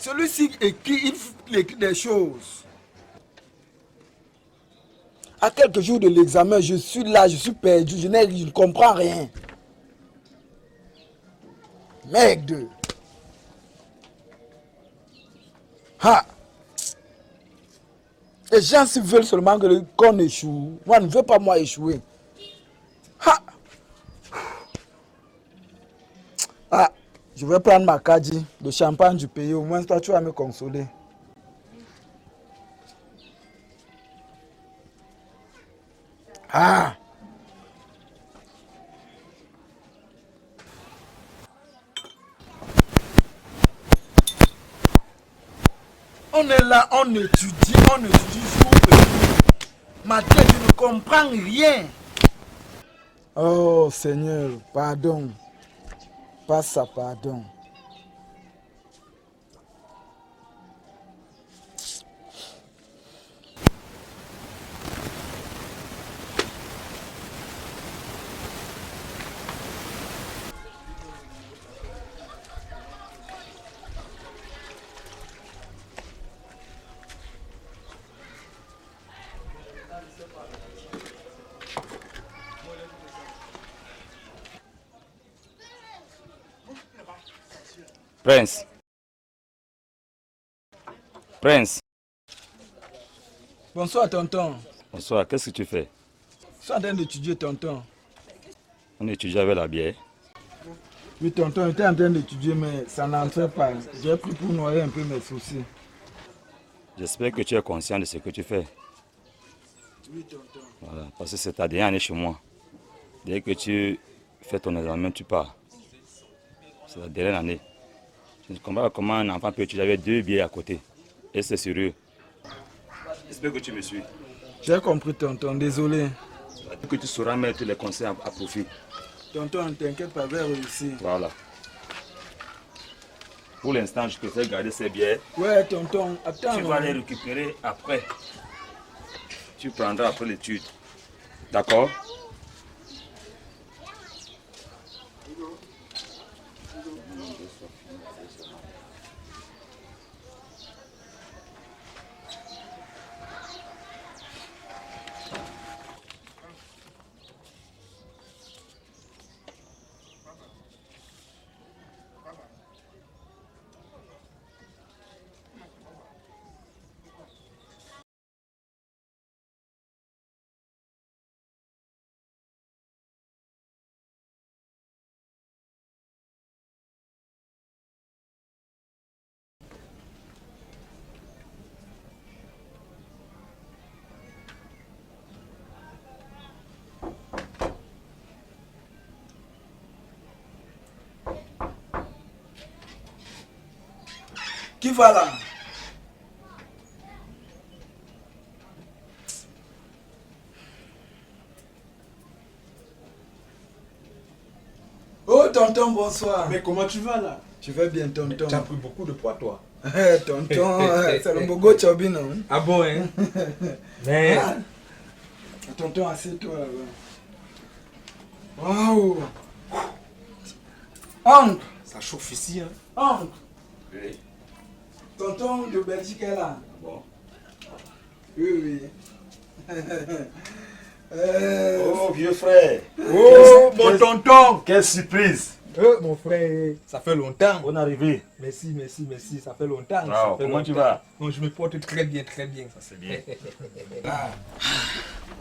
Celui-ci écrit, il écrit des choses. À quelques jours de l'examen, je suis là, je suis perdu, je ne comprends rien. Merde. Ha. Les gens veulent seulement qu'on échoue. Moi, je ne veux pas moi échouer. Ha. Ah, je vais prendre ma caddie, le champagne du pays. Au moins, toi, tu vas me consoler. Ah. On est là, on étudie jour et nuit. Ma tête, je ne comprends rien. Oh Seigneur, pardon. Pas ça, pardon. Prince. Prince. Bonsoir, tonton. Bonsoir, qu'est-ce que tu fais? Je suis en train d'étudier, tonton. On étudie avec la bière. Oui, tonton, j'étais en train d'étudier, mais ça n'entrait pas. J'ai pris pour noyer un peu mes soucis. J'espère que tu es conscient de ce que tu fais. Oui, tonton. Voilà, parce que c'est ta dernière année chez moi. Dès que tu fais ton examen, tu pars. C'est la dernière année. Je ne comprends pas comment un enfant peut étudier avec 2 bières à côté. Et c'est sérieux. J'espère que tu me suis. J'ai compris, tonton, désolé. Que tu sauras mettre les conseils à profit. Tonton, ne t'inquiète pas, je vais réussir. Voilà. Pour l'instant, je préfère garder ces bières. Ouais, tonton, attends. Tu vas les récupérer après. Tu prendras après l'étude. D'accord? Qui va là? Oh, tonton, bonsoir. Mais comment tu vas là? Je vais bien, tonton. Tu as pris beaucoup de poids toi. Tonton, c'est le Bogo Chobi, non? Ah bon, hein? Mais... Ah. Tonton, assieds-toi là-bas. Waouh! Oncle! Ça chauffe ici, hein? Oncle! Oui. Tonton de Belgique est là. Bon. Oui, oui. Oh, vieux frère. Oh, mon tonton! Quelle surprise. Mon frère, ça fait longtemps. Bonne arrivée. Merci, merci, merci. Ça fait longtemps. Wow, ça fait comment tu longtemps. vas? Non, je me porte très bien, très bien. Ça c'est bien.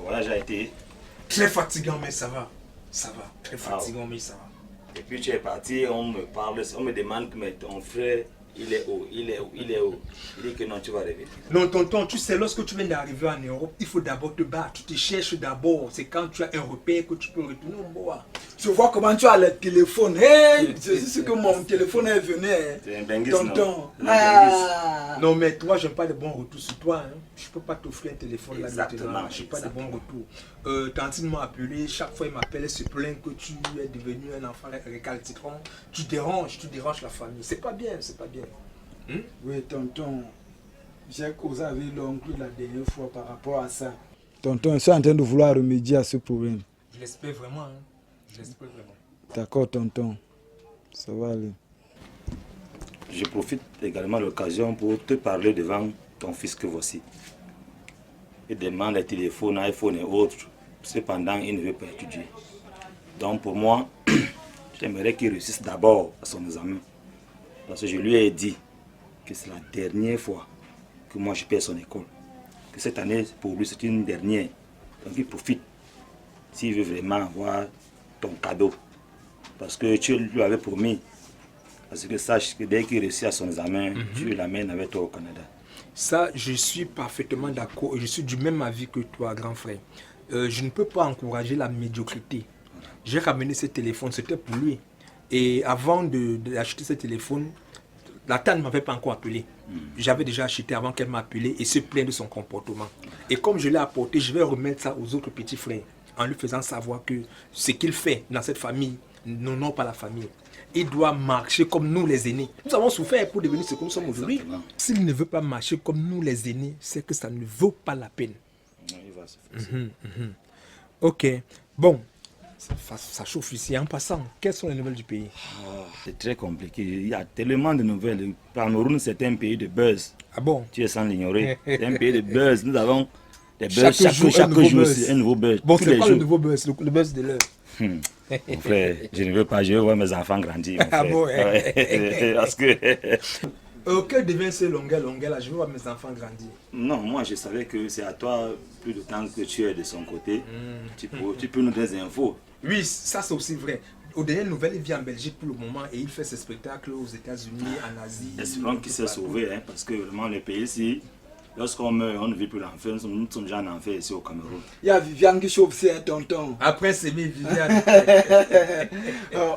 Voilà, j'ai été. Très fatigant, mais ça va. Ça va. Très fatigant, mais ça va. Depuis que tu es parti, on me parle, on me demande que mais ton frère, il est où? Il est où? Il est où? Il dit que non, tu vas revenir. Non, tonton, tu sais, lorsque tu viens d'arriver en Europe, il faut d'abord te battre. Tu te cherches d'abord. C'est quand tu as un repère que tu peux retourner au bois. Je vois comment tu as le téléphone. Hey, je suis sûr que mon téléphone est venu. C'est un benguis, Tonton. non? Ah. Non, mais toi, je n'ai pas de bons retours sur toi. Hein. Je ne peux pas t'offrir un téléphone là Exactement, maintenant. Je n'ai pas de bons retours. Tantine m'a appelé. Chaque fois, il m'appelle, elle se plaint que tu es devenu un enfant récalcitrant. Tu déranges la famille. C'est pas bien, c'est pas bien. Oui, tonton. J'ai causé avec l'oncle la dernière fois par rapport à ça. Tonton, je suis en train de vouloir remédier à ce problème. Je l'espère vraiment. Hein. Je l'espère vraiment. D'accord, tonton. Ça va aller. je profite également de l'occasion pour te parler devant ton fils que voici. Il demande les téléphones, iPhone et autres. Cependant, il ne veut pas étudier. Donc pour moi, j'aimerais qu'il réussisse d'abord à son examen. Parce que je lui ai dit que c'est la dernière fois que moi je paie son école. Que cette année, pour lui, c'est une dernière. Donc il profite. S'il veut vraiment avoir ton cadeau. Parce que tu lui avais promis. Parce que sache que dès qu'il réussit à son examen, tu l'amènes avec toi au Canada. Ça, je suis parfaitement d'accord. Je suis du même avis que toi, grand frère. Je ne peux pas encourager la médiocrité. J'ai ramené ce téléphone, c'était pour lui. Et avant d'acheter ce téléphone, la tante ne m'avait pas encore appelé. J'avais déjà acheté avant qu'elle m'appelle et se plaint de son comportement. Et comme je l'ai apporté, je vais remettre ça aux autres petits frères en lui faisant savoir que ce qu'il fait dans cette famille n'honore pas la famille. Il doit marcher comme nous les aînés. Nous avons souffert pour devenir ce que nous sommes aujourd'hui. S'il ne veut pas marcher comme nous les aînés, c'est que ça ne vaut pas la peine. Non, il va se faire. Ok, bon, ça chauffe ici. En passant, quelles sont les nouvelles du pays? C'est très compliqué. Il y a tellement de nouvelles. Le Cameroun, c'est un pays de buzz. Ah bon? Tu es sans l'ignorer. C'est un pays de buzz. Nous avons des buzz Chaque jour, chaque un nouveau jour, buzz. un nouveau buzz. Bon, Tous c'est les pas le jours. nouveau buzz, le buzz de l'heure. Mon frère, je ne veux pas, je veux voir mes enfants grandir. Mon Ah frère. bon, Ouais, parce que. Que devient ce longuet là? Je veux voir mes enfants grandir. Non, moi je savais que c'est à toi, plus de temps que tu es de son côté, tu peux nous donner des infos. Oui, ça c'est aussi vrai. Aux dernières nouvelles, il vit en Belgique pour le moment et il fait ses spectacles aux États-Unis, en Asie. Espérons qu'il s'est sauvé, hein, parce que vraiment le pays ici, lorsqu'on meurt, on ne vit plus l'enfer, nous sommes déjà en enfer ici au Cameroun. Il y a Viviane qui chauffe, c'est un tonton. Après, c'est mes Viviane.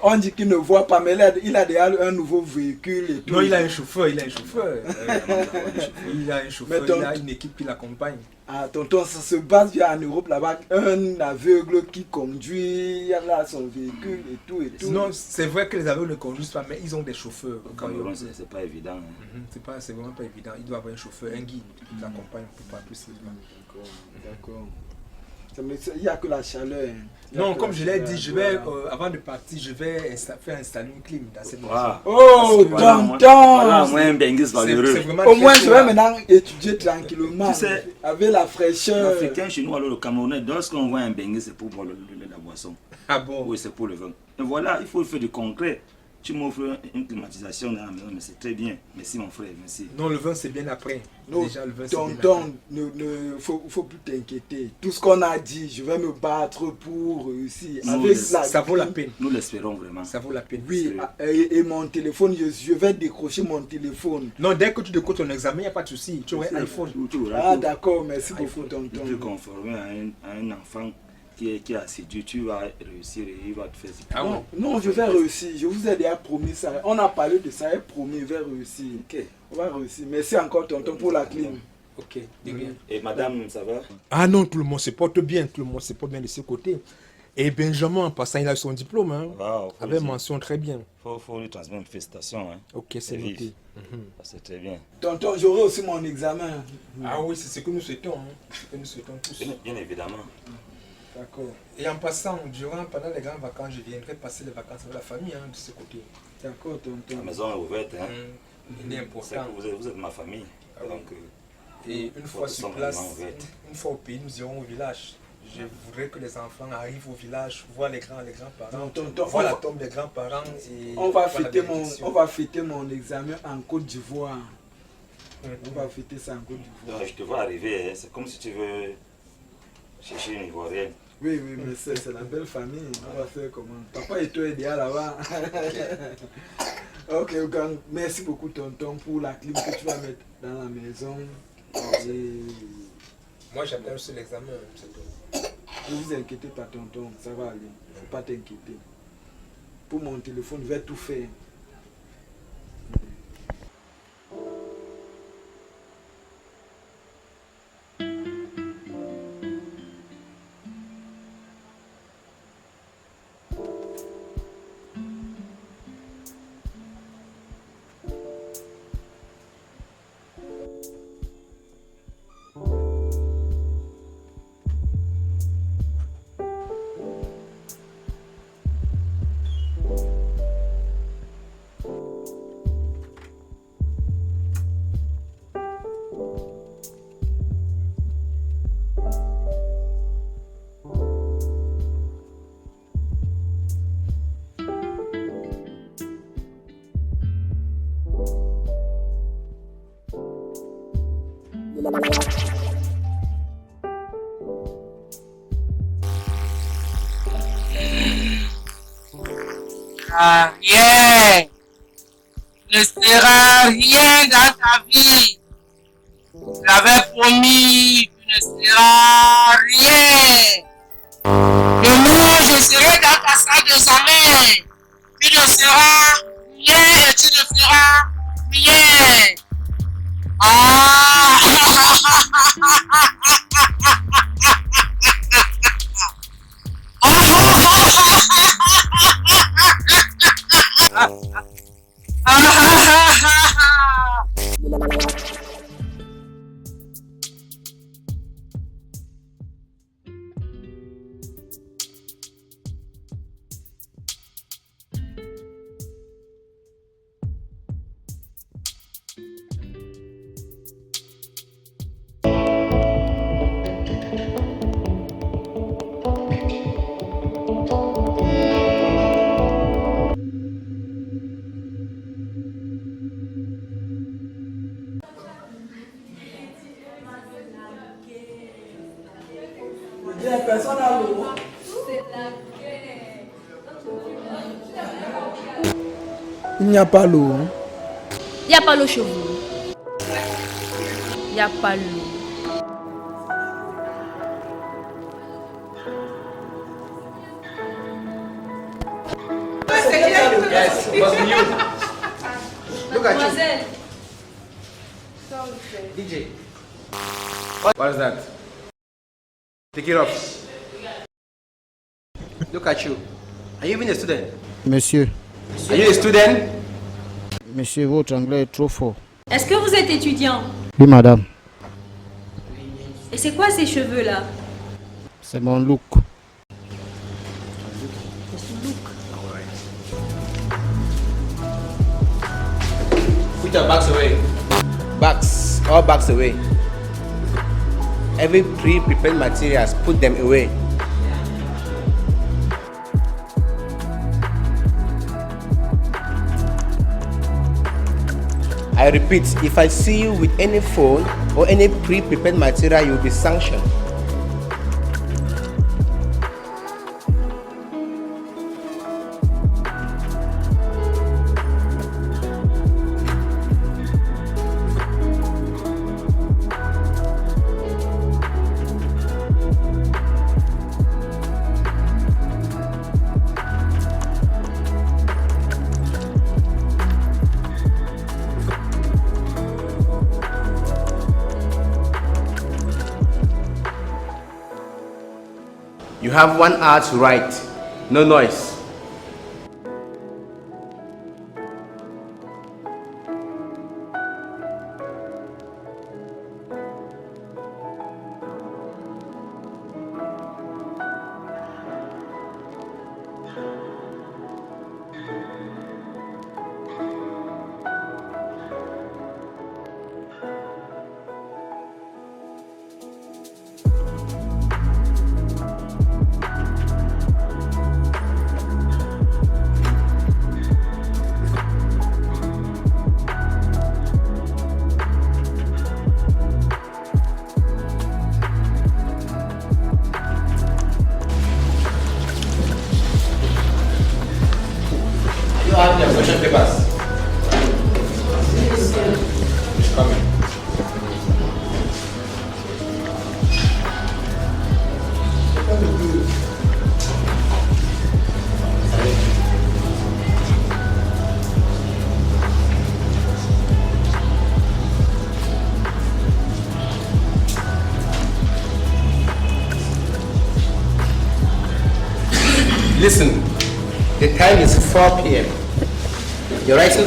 On dit qu'il ne voit pas, mais il a déjà un nouveau véhicule et tout. Non, il a un chauffeur, il a un chauffeur. Il a un chauffeur, Mais donc- il a une équipe qui l'accompagne. Ah, tonton, ça se base bien en Europe là-bas. Un aveugle qui conduit, il a son véhicule et tout et tout. Non, c'est vrai que les aveugles ne conduisent pas, mais ils ont des chauffeurs. Au Cameroun, c'est pas évident. Hein. C'est vraiment pas évident. Il doit avoir un chauffeur, un guide qui l'accompagne pour pas plus. D'accord. Il n'y a que la chaleur. hein. Il y a Non, que comme la je l'ai chaleur. dit, je vais, avant de partir, je vais faire installer une clim dans cette maison. Voilà. Oh, Voilà, tonton! voilà, moi, un benguis C'est valeureux. vraiment Au moins, très je vais chaud, là. maintenant étudier tranquillement. Tu sais, avec la fraîcheur. L'Africain chez nous, alors le Camerounais, lorsqu'on voit un benguis, c'est pour boire la boisson. Ah bon? Oui, c'est pour le vin. Et voilà, il faut faire du concret. Tu m'offres une climatisation dans la maison, mais c'est très bien. Merci mon frère, merci. Non, le vin c'est bien après. Non, Déjà, le vin c'est bien tonton, faut plus t'inquiéter. Tout ce qu'on a dit, je vais me battre pour réussir. Non, Avec mais la Ça vaut la clim. peine. Nous l'espérons vraiment. Ça vaut la peine. Oui, et mon téléphone, je vais décrocher mon téléphone. Non, dès que tu décodes ton examen, il n'y a pas de souci. Tu aurais iPhone. Tu auras Ah tout. d'accord, merci beaucoup iPhone. Tu tonton. te conformer à un enfant qui est assidu, tu vas réussir et il va te faire Ah Non, ouais. non, je vais réussir. Je vous ai déjà promis ça. On a parlé de ça, j'ai promis, je vais réussir. Ok. On va réussir. Merci encore tonton pour la clim. Ok, de rien. Et madame, ça va? Ah non, tout le monde se porte bien. Tout le monde se porte bien de ce côté. Et Benjamin, en passant, il a eu son diplôme. Hein, Wow, avec mention très bien. faut lui transmettre félicitations. Hein. Ok, c'est vive. noté. Ah, c'est très bien. Tonton, j'aurai aussi mon examen. Ah oui, c'est ce que nous souhaitons. Hein. C'est ce que nous souhaitons tous. Bien évidemment. D'accord. Et en passant, pendant les grandes vacances, je viendrai passer les vacances avec la famille hein, de ce côté. D'accord, La tonton. maison est ouverte. Hein. Il est C'est important. que vous êtes ma famille. Ah oui. Donc, Et une fois sur sont place, vraiment ouvertes. une fois au pays, nous irons au village. Je voudrais que les enfants arrivent au village, voir les grands-parents, Non, tonton, voir on la va- tombe des grands-parents. Et On va, voir la fêter bénédiction. on va fêter mon examen en Côte d'Ivoire. On va fêter ça en Côte d'Ivoire. je te vois arriver. Hein. C'est comme si tu veux chercher une Ivoirienne. Oui, oui, mais c'est la belle famille. On va faire comment? Papa et toi est déjà là-bas. Ok, merci beaucoup tonton pour la clim que tu vas mettre dans la maison. Et Moi, j'attends aussi l'examen. C'est tout. ne vous inquiétez pas tonton, ça va aller. Faut pas t'inquiéter. Pour mon téléphone, je vais tout faire. Rien ne sera rien dans ta vie. J'avais promis que ne sera rien. Demain, je serai dans ta salle d'examen. Tu ne seras rien et tu ne feras rien. Ah! Il n'y a pas l'eau. Hein? Il n'y a pas l'eau chez vous. Il n'y a pas l'eau. Yes, it was you. Look at you. DJ. What is that? Take it off. Look at you. Are you even a student? Monsieur, Are you a student? monsieur, votre anglais est trop fort. Est-ce que vous êtes étudiant? Oui, madame, Et c'est quoi ces cheveux-là? c'est mon look. Put your bags away. Bags. All bags away. Every pre-prepared materials, put them away. I repeat, if I see you with any phone or any pre-prepared material, you will be sanctioned. You have 1 hour to write. No noise. You have your question papers. Come in. Listen, the time is 4 p.m. Your writing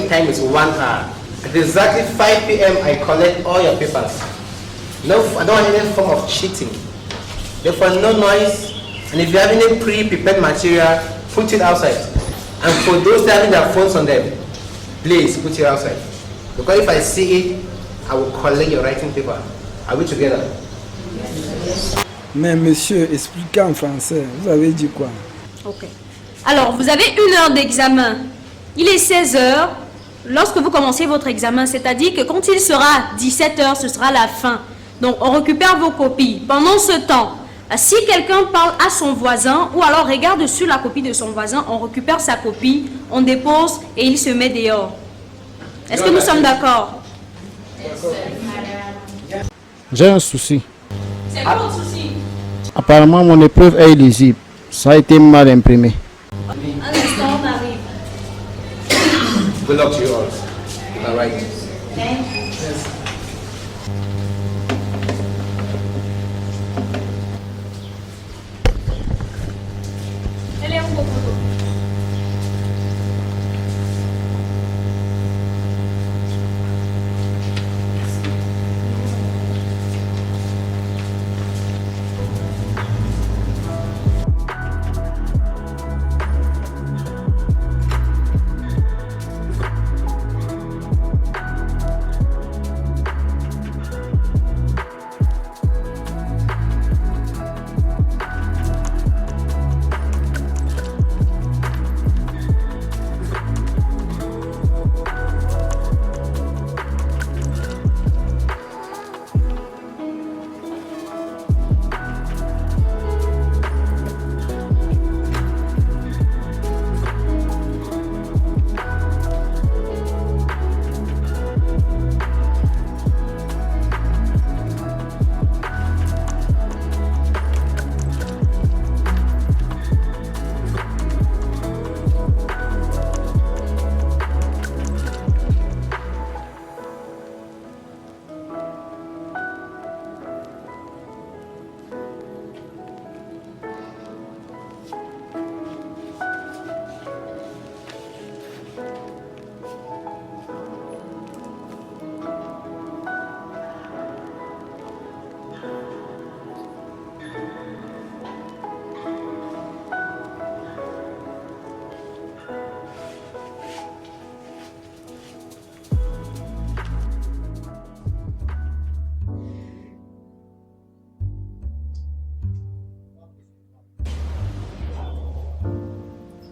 time is 1 hour. At exactly 5 p.m. I collect all your papers. No, I don't want any form of cheating. Therefore, no noise. And if you have any pre-prepared material, put it outside. And for those that having their phones on them, please put it outside. Because if I see it, I will collect your writing paper. Are we together? Mais monsieur, expliquez en français. Vous avez dit quoi? Ok. Alors, vous avez 1 heure d'examen. Il est 16 heures. lorsque vous commencez votre examen, c'est-à-dire que quand il sera 17 h, ce sera la fin. Donc, on récupère vos copies. Pendant ce temps, si quelqu'un parle à son voisin ou alors regarde sur la copie de son voisin, on récupère sa copie, on dépose et il se met dehors. Est-ce que nous sommes d'accord? J'ai un souci. C'est quoi votre souci? Apparemment, mon épreuve est illisible. Ça a été mal imprimé. Un instant, on arrive. Good luck to you all. All right. Elle est où vos photos?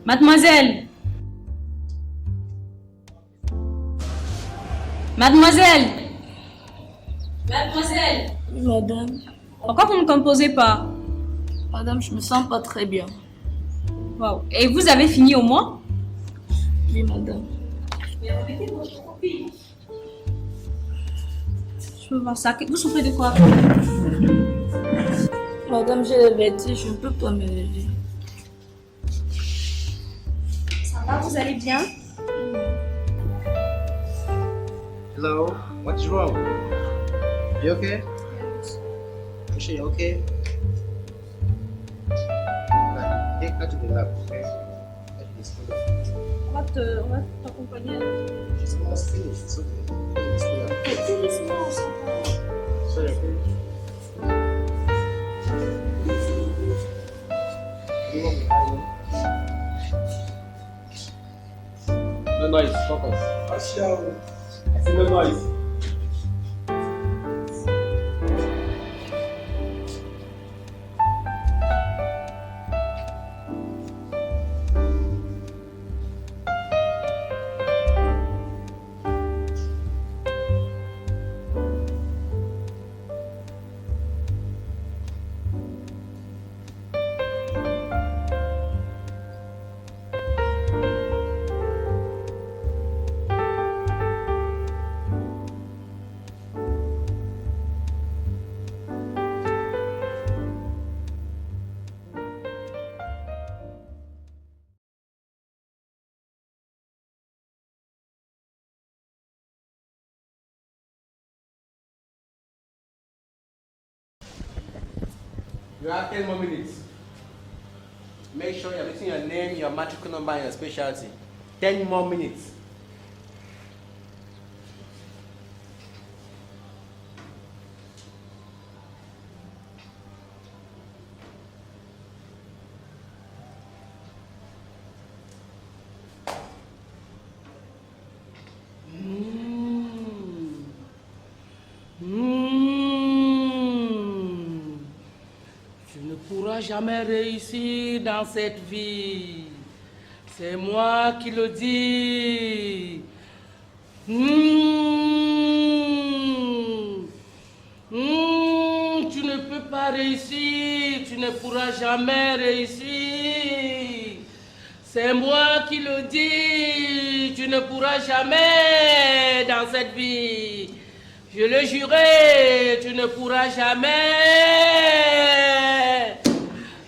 Mademoiselle. Mademoiselle. Mademoiselle. Oui, madame. Pourquoi vous ne composez pas? Madame, je me sens pas très bien. Wow. Et vous avez fini au moins? Oui, madame. Je veux voir ça. Vous souffrez de quoi? Madame, j'ai le vertige, je ne peux pas me lever. Ça va, vous allez bien? Hello, what's wrong? You okay? You sure you're okay? Right, take her to the lab, okay? At this point. On va t'accompagner. She's almost finished, it's okay. It's okay. Sorry, okay? You want me high, no noise, focus. I see no noise. You have 10 more minutes. Make sure you're writing your name, your matric number, and your specialty. 10 more minutes. Jamais réussir dans cette vie. C'est moi qui le dis. Tu ne peux pas réussir, tu ne pourras jamais réussir. C'est moi qui le dis, tu ne pourras jamais dans cette vie. Je le jurais, tu ne pourras jamais.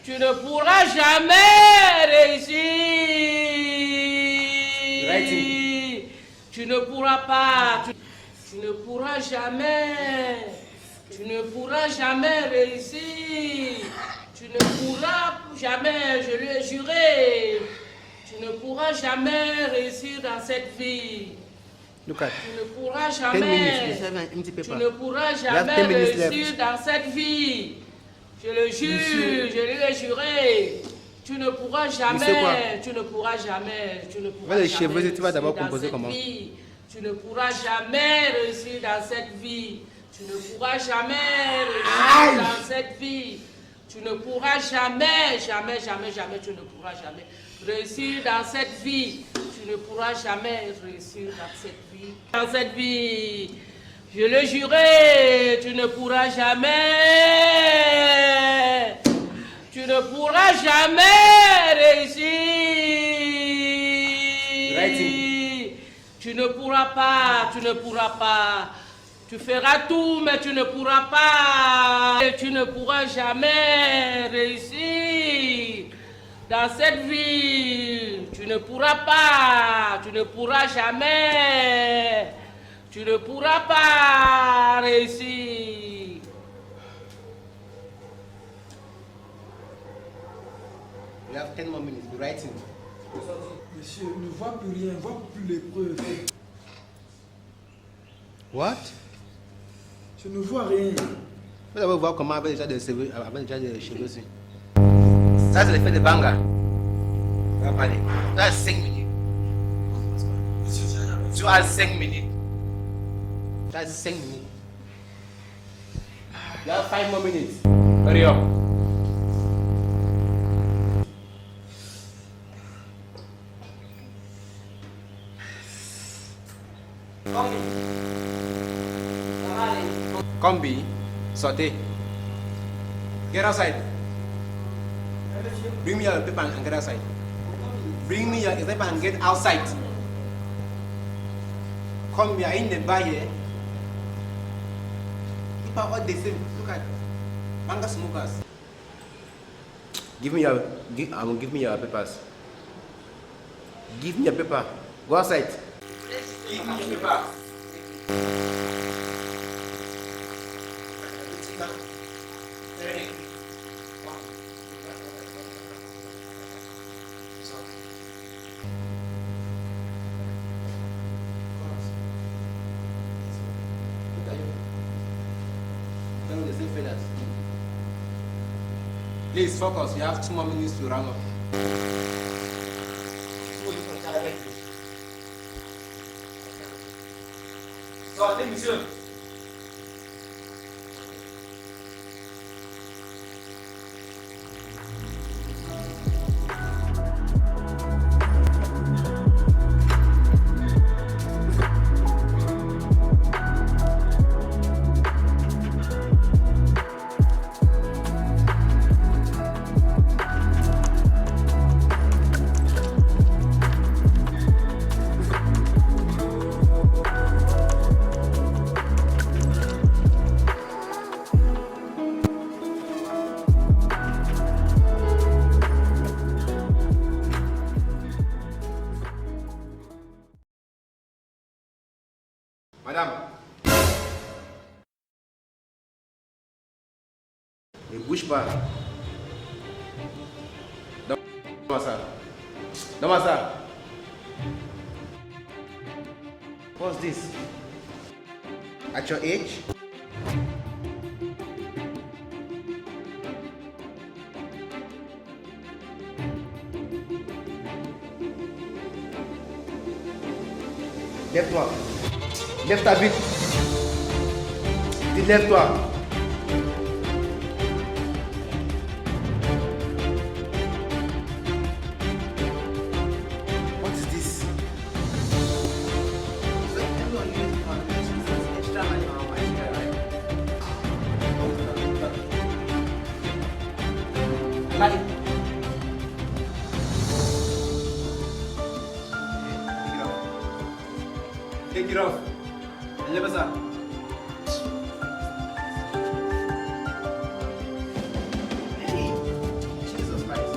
Tu ne pourras jamais réussir. Tu ne pourras pas. Tu ne pourras jamais. Tu ne pourras jamais réussir. Tu ne pourras jamais, je lui ai juré. Tu ne pourras jamais réussir dans cette vie. Look at. Tu ne pourras 10 jamais. minutes. Tu ne pourras have 10 jamais minutes réussir left. dans cette vie. Je le jure, je lui ai juré. Tu ne pourras Monsieur quoi? jamais, tu ne pourras jamais, tu ne pourras Les jamais cheveux, tu vas réussir d'abord dans composer cette comment? vie. Tu ne pourras jamais réussir dans cette vie. Tu ne pourras jamais réussir dans cette vie. Tu ne pourras jamais, jamais, jamais, jamais, tu ne pourras jamais réussir dans cette vie. Tu ne pourras jamais réussir dans cette vie. Dans cette vie, je le jurais, tu ne pourras jamais. Tu ne pourras jamais réussir. Tu ne pourras pas, tu ne pourras pas. Tu feras tout, mais tu ne pourras pas. Tu ne pourras jamais réussir dans cette vie. Tu ne pourras pas, tu ne pourras jamais. Tu ne pourras pas réussir. You have 10 more minutes. Be writing. Monsieur, ne voit plus rien, voit plus les preuves. What? Je ne vois rien. Vous allez voir comment avec déjà des cheveux, avec déjà des cheveux aussi. Ça, c'est l'effet de Banga. On va parler. Tu as 5 minutes. Tu as 5 minutes. Tu as 5 minutes. You have 5 more minutes. Hurry up. Combi, sortez. Get outside. Bring me your paper and get outside. Bring me your paper and get outside. Come here in the bar here. People are all the same. Look at Banga smokers. Give me your papers. Give me your paper. Go outside. Give me your paper. Please focus. You have 2 more minutes to round up. Sortez, monsieur. Madame. Ne bouge pas. Donne-moi ça. Donne-moi ça. What's this? At your age? Lève-toi. Lève ta bite. Dis lève-toi. What is this? Allez. Take it off. Lève ça. Hey, Jesus Christ.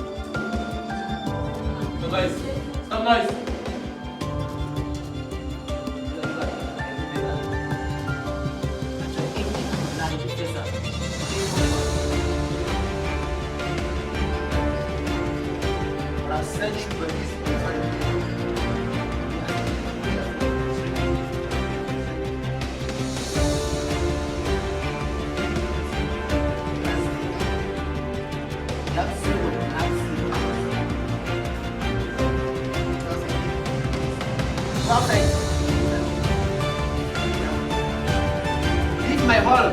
Stop noise. Stop noise. Leave my hall.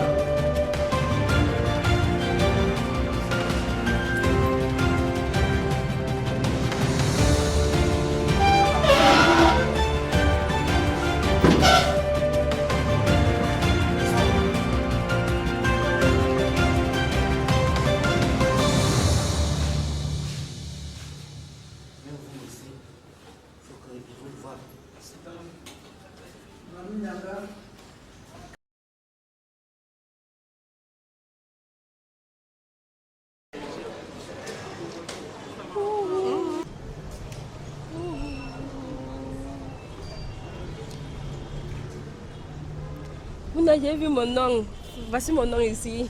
Vous n'avez vu mon nom. Voici mon nom ici.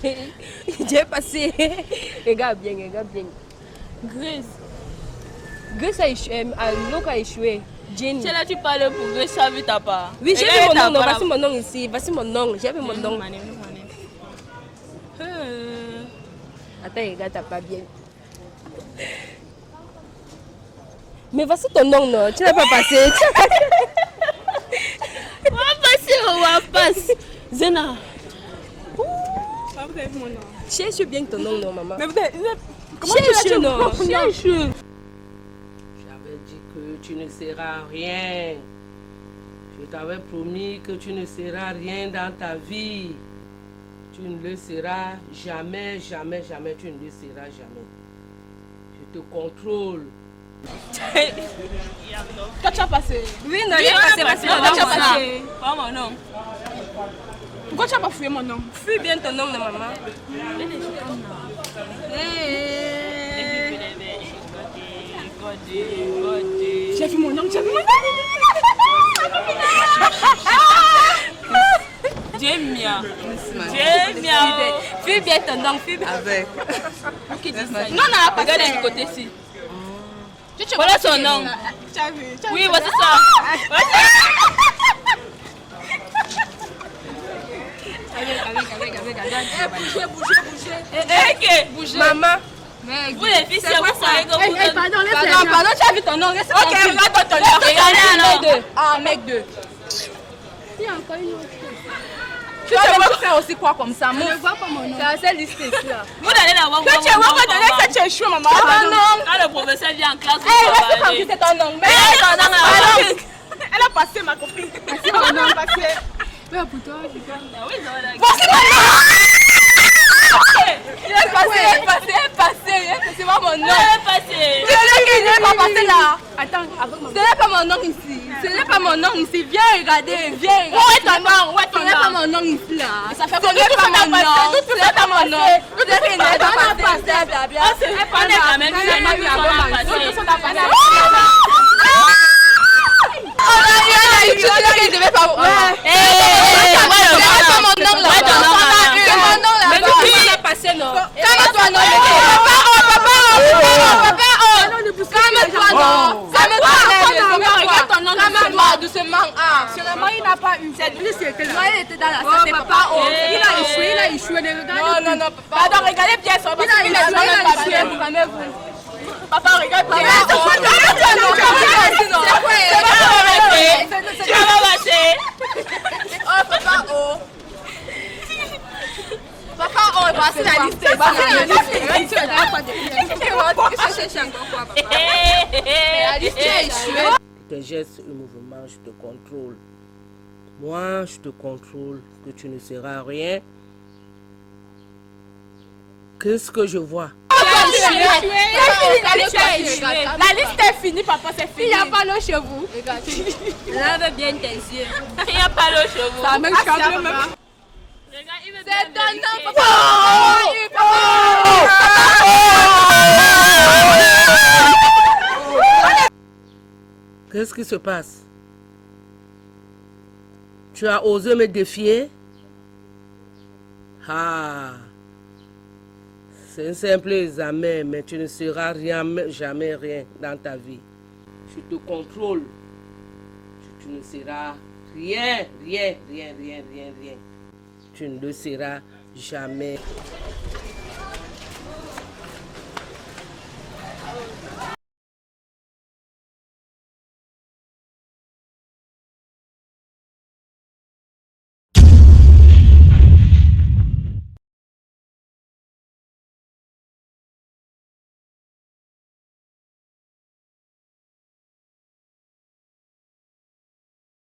J'ai passé. Regarde bien, regarde bien. Grace. Grace a échoué. L'autre a échoué. Jenny. C'est là tu parles pour Grace, ça vu ta part. Oui, j'ai vu mon nom. Non, voici mon nom ici. Voici mon nom. J'ai vu mon nom. Attends, regarde, t'as pas bien. Mais voici ton nom, non. Tu n'as pas passé. On va passer, on va passer. Zena. Vous avez vu mon nom. Cherche bien ton nom, non, maman. Mais comment Cherche, non. Cherche. J'avais dit que tu ne seras rien. Je t'avais promis que tu ne seras rien dans ta vie. Tu ne le seras jamais, jamais, jamais. Tu ne le seras jamais. Je te contrôle. Toi tu as passé. Oui, non, j'ai passé. Voici mon nom. Tu as passé. Pas mon nom. Pourquoi tu n'as pas fouillé mon nom? Fuis bien ton nom, non, maman. J'ai vu mon nom, j'ai vu mon nom. Jamia. Fuis bien ton nom, fuis bien. Avec. Non, non, pas regarder du côté-ci. Voilà son nom. Tu as vu? Oui, voici ça. Avec. Bougez. Maman. Vous les filles, c'est vous savez que vous... Pardon, tu as vu ton nom. Reste Ok, regarde ton nom. Regardez alors. Ah, mec 2. Il y a encore une autre. Tu vas faire aussi quoi comme ça? Je ne vois pas mon nom. C'est assez listé là. Vous allez la voir. Tu vas pas donner que tu échoues, maman. Quand le professeur vient en classe, Reste tranquille, c'est ton nom. Elle a passé ma copine. C'est mon nom passé. Oui, pour toi, je crois. Oui, Voici mon nom. Il est passé. C'est pas mon nom. passé. Il n'est pas passé là. Attends, ce n'est pas mon nom ici. Ce n'est pas mon nom ici. Viens regarder, viens. Où est ton nom? Ce n'est pas mon nom ici là. Ça fait Ce n'est pas mon nom. Ce n'est pas mon nom. On est quand même il devait pas. C'est mon nom là. C'est mon nom là. Mais nous on a passé non. Calme-toi non. Papa. Calme-toi non. Calme-toi doucement. Sûrement, il n'a pas eu. C'est lui qui était là. Il était dans la salle. Papa, il a échoué. Non. Pardon, regardez bien son parce qu'il est échoué. Calmez-vous. Papa, regarde bien. Tu vas passer. Papa, voici la liste. Tes gestes et mouvements, je te contrôle. Moi, je te contrôle, que tu ne seras rien. Qu'est-ce que je vois? La liste est finie, papa, c'est fini. Il n'y a pas l'eau chez vous. Lave bien tes yeux. Il n'y a pas l'eau chez vous. Ça même chambre même. C'est ton nom, papa. Qu'est-ce qui se passe? Tu as osé me défier? Ah, c'est un simple examen, mais tu ne seras rien, jamais rien dans ta vie. Je te contrôle. Tu ne seras rien. Tu ne le seras jamais.